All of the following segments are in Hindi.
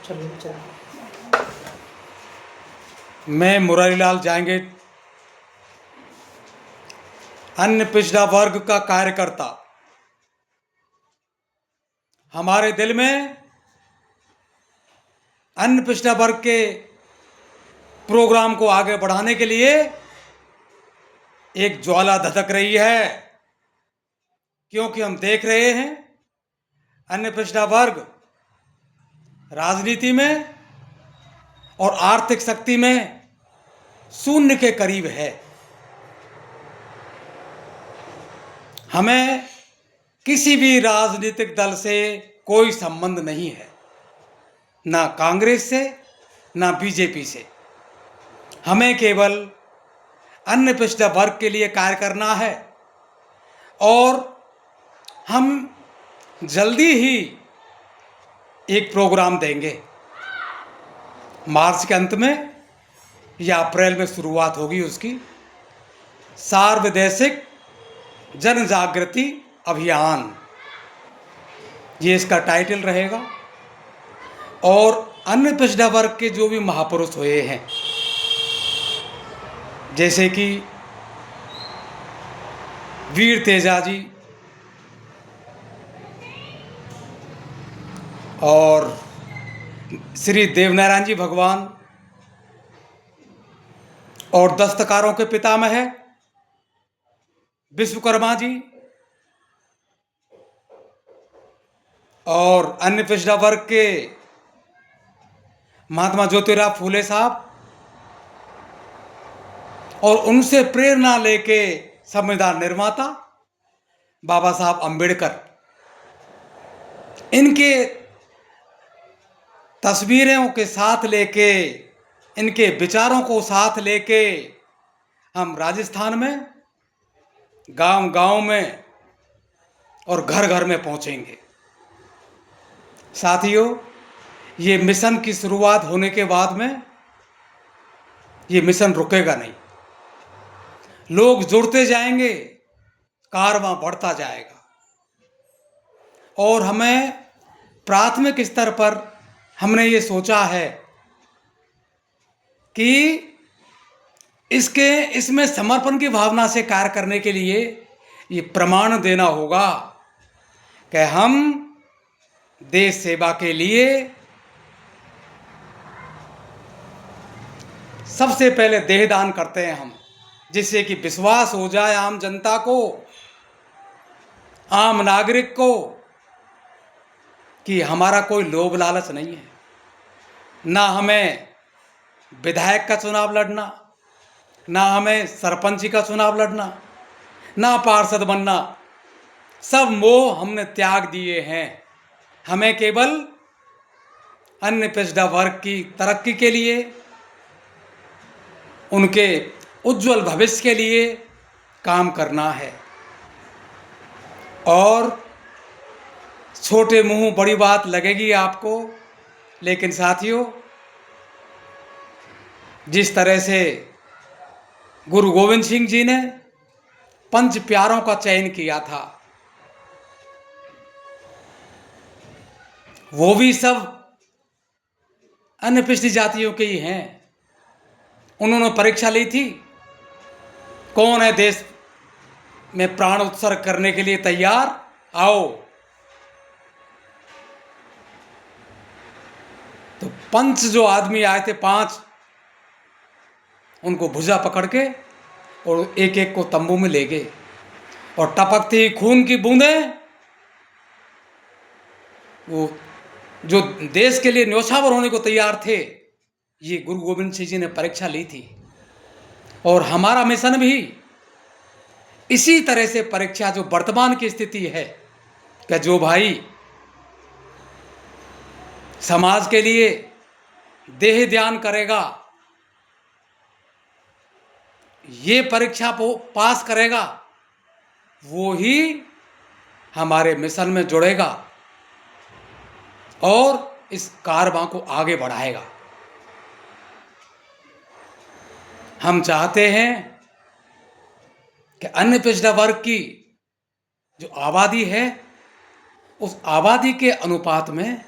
चलिए चलिए। मैं मुरारीलाल जांगेट, अन्य पिछड़ा वर्ग का कार्यकर्ता। हमारे दिल में अन्य पिछड़ा वर्ग के प्रोग्राम को आगे बढ़ाने के लिए एक ज्वाला धधक रही है, क्योंकि हम देख रहे हैं अन्य पिछड़ा वर्ग राजनीति में और आर्थिक शक्ति में शून्य के करीब है। हमें किसी भी राजनीतिक दल से कोई संबंध नहीं है, ना कांग्रेस से ना बीजेपी से। हमें केवल अन्य पिछड़ा वर्ग के लिए कार्य करना है और हम जल्दी ही एक प्रोग्राम देंगे। मार्च के अंत में या अप्रैल में शुरुआत होगी उसकी। सार्वदेशिक जन जागृति अभियान, ये इसका टाइटल रहेगा। और अन्य पिछड़ा वर्ग के जो भी महापुरुष हुए हैं, जैसे कि वीर तेजा जी और श्री देवनारायण जी भगवान और दस्तकारों के पितामह है विश्वकर्मा जी और अन्य पिछड़ा वर्ग के महात्मा ज्योतिराव फूले साहब, और उनसे प्रेरणा लेके संविधान निर्माता बाबा साहब अंबेडकर, इनके तस्वीरों के साथ लेके, इनके विचारों को साथ लेके हम राजस्थान में गांव गांव में और घर घर में पहुंचेंगे। साथियों, ये मिशन की शुरुआत होने के बाद में ये मिशन रुकेगा नहीं। लोग जुड़ते जाएंगे, कारवां बढ़ता जाएगा। और हमें प्राथमिक स्तर पर हमने ये सोचा है कि इसमें समर्पण की भावना से कार्य करने के लिए ये प्रमाण देना होगा कि हम देश सेवा के लिए सबसे पहले देहदान करते हैं हम, जिससे कि विश्वास हो जाए आम जनता को, आम नागरिक को, कि हमारा कोई लोभ लालच नहीं है। ना हमें विधायक का चुनाव लड़ना, ना हमें सरपंची का चुनाव लड़ना, ना पार्षद बनना, सब मोह हमने त्याग दिए हैं। हमें केवल अन्य पिछड़ा वर्ग की तरक्की के लिए, उनके उज्जवल भविष्य के लिए काम करना है। और छोटे मुंह बड़ी बात लगेगी आपको, लेकिन साथियों, जिस तरह से गुरु गोविंद सिंह जी ने पंच प्यारों का चयन किया था, वो भी सब अन्य पिछड़ी जातियों के ही हैं। उन्होंने परीक्षा ली थी, कौन है देश में प्राण उत्सर्ग करने के लिए तैयार, आओ। तो पंच जो आदमी आए थे, 5, उनको भुजा पकड़ के और एक एक को तंबू में ले गए, और टपकती खून की बूंदें, वो जो देश के लिए न्योछावर होने को तैयार थे, ये गुरु गोविंद सिंह जी ने परीक्षा ली थी। और हमारा मिशन भी इसी तरह से परीक्षा, जो वर्तमान की स्थिति है, कि जो भाई समाज के लिए देह ध्यान करेगा, ये परीक्षा को पास करेगा, वो ही हमारे मिशन में जुड़ेगा और इस कारवां को आगे बढ़ाएगा। हम चाहते हैं कि अन्य पिछड़ा वर्ग की जो आबादी है, उस आबादी के अनुपात में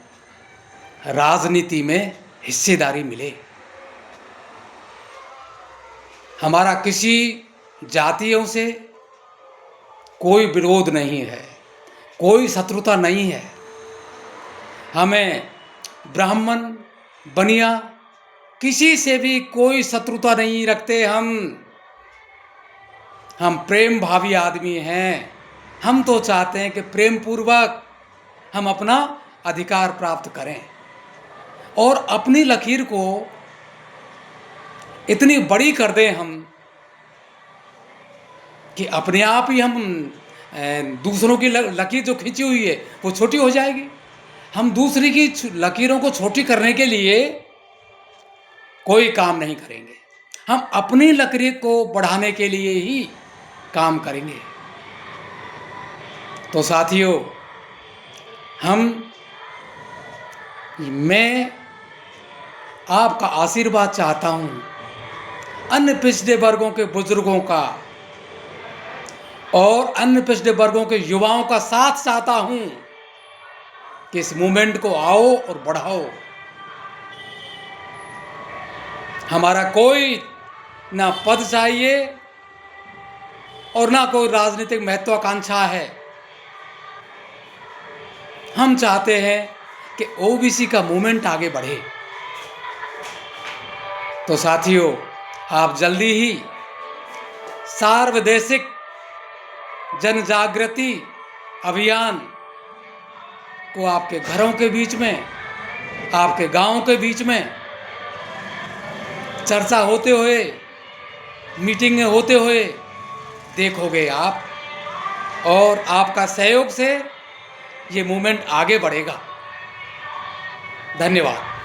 राजनीति में हिस्सेदारी मिले। हमारा किसी जातियों से कोई विरोध नहीं है, कोई शत्रुता नहीं है। हमें ब्राह्मण बनिया किसी से भी कोई शत्रुता नहीं रखते। हम प्रेम भावी आदमी हैं। हम तो चाहते हैं कि प्रेम पूर्वक हम अपना अधिकार प्राप्त करें और अपनी लकीर को इतनी बड़ी कर दें हम कि अपने आप ही हम दूसरों की लकीर जो खींची हुई है वो छोटी हो जाएगी। हम दूसरी की लकीरों को छोटी करने के लिए कोई काम नहीं करेंगे। हम अपनी लकीर को बढ़ाने के लिए ही काम करेंगे। तो साथियों, मैं आपका आशीर्वाद चाहता हूँ, अन्य पिछड़े वर्गों के बुजुर्गों का और अन्य पिछड़े वर्गों के युवाओं का साथ चाहता हूँ कि इस मूवमेंट को आओ और बढ़ाओ। हमारा कोई ना पद चाहिए और ना कोई राजनीतिक महत्वाकांक्षा है। हम चाहते हैं कि ओबीसी का मूवमेंट आगे बढ़े। तो साथियों, आप जल्दी ही सार्वदेशिक जन जागृति अभियान को आपके घरों के बीच में, आपके गांवों के बीच में चर्चा होते हुए, मीटिंगें होते हुए देखोगे आप, और आपका सहयोग से ये मूवमेंट आगे बढ़ेगा। धन्यवाद।